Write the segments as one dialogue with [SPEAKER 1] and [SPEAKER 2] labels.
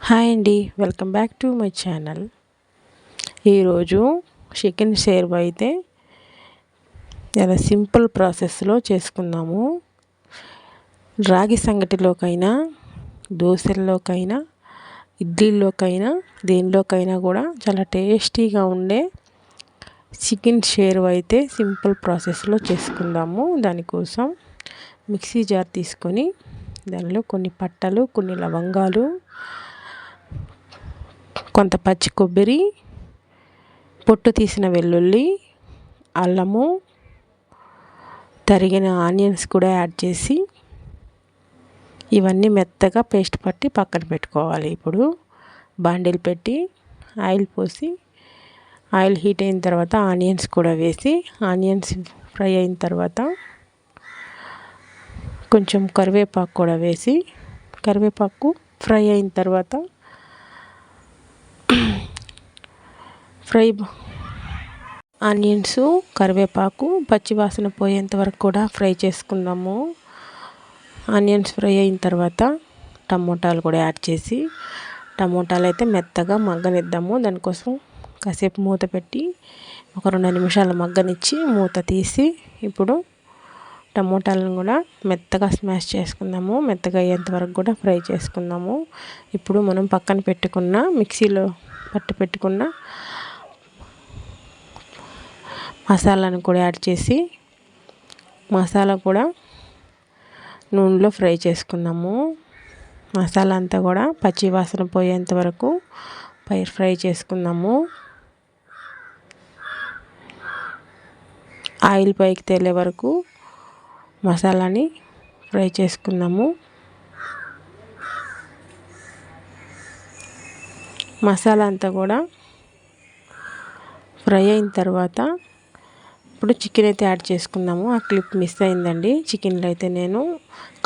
[SPEAKER 1] Hi అండి, welcome back to my channel. ఈరోజు chicken sherwa అయితే చాలా సింపుల్ ప్రాసెస్లో చేసుకుందాము. రాగి సంగటిలోకైనా, దోశల్లోకైనా, ఇడ్లీలోకైనా, దేనిలోకైనా కూడా చాలా టేస్టీగా ఉండే చికెన్ షేర్వా అయితే సింపుల్ ప్రాసెస్లో చేసుకుందాము. దానికోసం మిక్సీ జార్ తీసుకొని దానిలో కొన్ని పట్టలు, కొన్ని లవంగాలు, కొంత పచ్చి కొబ్బరి, పొట్టు తీసిన వెల్లుల్లి, అల్లము, తరిగిన ఆనియన్స్ కూడా యాడ్ చేసి ఇవన్నీ మెత్తగా పేస్ట్ పట్టి పక్కన పెట్టుకోవాలి. ఇప్పుడు బాండిల్ పెట్టి ఆయిల్ పోసి ఆయిల్ హీట్ అయిన తర్వాత ఆనియన్స్ కూడా వేసి ఆనియన్స్ ఫ్రై అయిన తర్వాత కొంచెం కరివేపాకు కూడా వేసి కరివేపాకు ఫ్రై అయిన తర్వాత ఆనియన్స్, కరివేపాకు పచ్చివాసన పోయేంత వరకు కూడా ఫ్రై చేసుకుందాము. ఆనియన్స్ ఫ్రై అయిన తర్వాత టమోటాలు కూడా యాడ్ చేసి టమోటాలు అయితే మెత్తగా మగ్గనిద్దాము. దానికోసం కాసేపు మూత పెట్టి ఒక 2 నిమిషాలు మగ్గనిచ్చి మూత తీసి ఇప్పుడు టమోటాలను కూడా మెత్తగా స్మాష్ చేసుకుందాము. మెత్తగా అయ్యేంత వరకు కూడా ఫ్రై చేసుకుందాము. ఇప్పుడు మనం పక్కన పెట్టుకున్న మిక్సీలో పట్టి పెట్టుకున్న మసాలాను కూడా యాడ్ చేసి మసాలా కూడా నూనెలో ఫ్రై చేసుకుందాము. మసాలా అంతా కూడా పచ్చి వాసన పోయేంత వరకు ఫ్రై చేసుకుందాము. ఆయిల్ పైకి తేలే వరకు మసాలాని ఫ్రై చేసుకుందాము. మసాలా అంతా కూడా ఫ్రై అయిన తర్వాత ఇప్పుడు చికెన్ అయితే యాడ్ చేసుకుందాము. ఆ క్లిప్ మిస్ అయిందండి. చికెన్లో అయితే నేను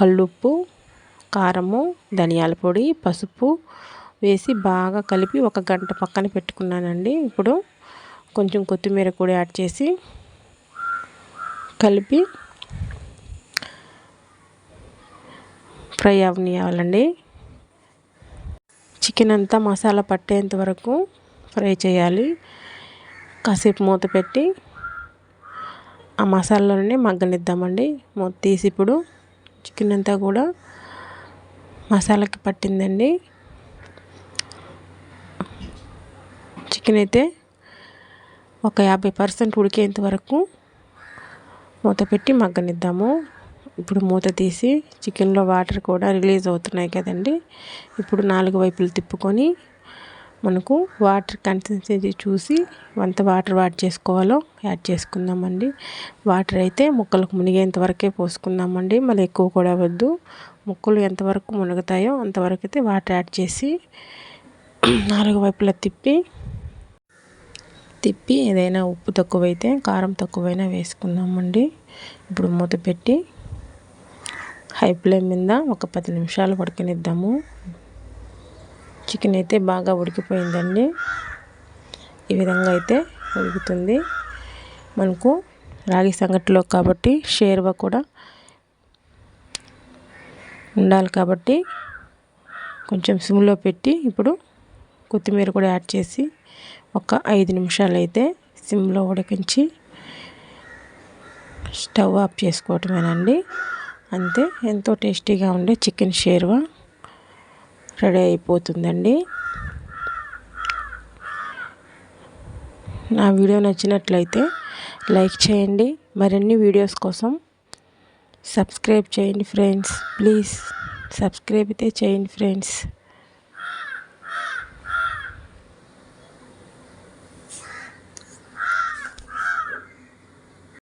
[SPEAKER 1] కల్లుప్పు, కారము, ధనియాల పొడి, పసుపు వేసి బాగా కలిపి 1 గంట పక్కన పెట్టుకున్నానండి. ఇప్పుడు కొంచెం కొత్తిమీర కూడా యాడ్ చేసి కలిపి ఫ్రై అవనివ్వాలండి. చికెన్ అంతా మసాలా పట్టేంత వరకు ఫ్రై చేయాలి. కాసేపు మూత పెట్టి ఆ మసాలాలోనే మగ్గనిద్దామండి. మూత తీసి ఇప్పుడు చికెన్ అంతా కూడా మసాలాకి పట్టిందండి. చికెన్ అయితే ఒక 50% ఉడికేంత వరకు మూత పెట్టి మగ్గనిద్దాము. ఇప్పుడు మూత తీసి చికెన్లో వాటర్ కూడా రిలీజ్ అవుతున్నాయి కదండి. ఇప్పుడు 4 వైపులు తిప్పుకొని మనకు వాటర్ కన్సిస్టెన్సీ చూసి ఎంత వాటర్ యాడ్ చేసుకోవాలో యాడ్ చేసుకుందామండి. వాటర్ అయితే ముక్కలకు మునిగేంత వరకే పోసుకుందామండి. మళ్ళీ ఎక్కువ కూడా వద్దు. ముక్కలు ఎంతవరకు మునుగుతాయో అంతవరకు అయితే వాటర్ యాడ్ చేసి 4 వైపులా తిప్పి ఏదైనా ఉప్పు తక్కువైతే కారం తక్కువైనా వేసుకుందామండి. ఇప్పుడు మూత పెట్టి హై ఫ్లేమ్ మీద ఒక 10 నిమిషాలు ఉడకనిద్దాము. చికెన్ అయితే బాగా ఉడికిపోయిందండి. ఈ విధంగా అయితే ఉడుకుతుంది. మనకు రాగి సంగటిలో కాబట్టి షేర్వా కూడా ఉండాలి కాబట్టి కొంచెం సిమ్లో పెట్టి ఇప్పుడు కొత్తిమీర కూడా యాడ్ చేసి ఒక 5 నిమిషాలు అయితే సిమ్లో ఉడికించి స్టవ్ ఆఫ్ చేసుకోవటమేనండి. అంతే, ఎంతో టేస్టీగా ఉండే చికెన్ షేర్వా రెడీ అయిపోతుందండి. నా వీడియో నచ్చినట్లయితే లైక్ చేయండి. మరిన్ని వీడియోస్ కోసం సబ్స్క్రైబ్ చేయండి ఫ్రెండ్స్. ప్లీజ్ సబ్స్క్రైబ్ అయితే చేయండి ఫ్రెండ్స్.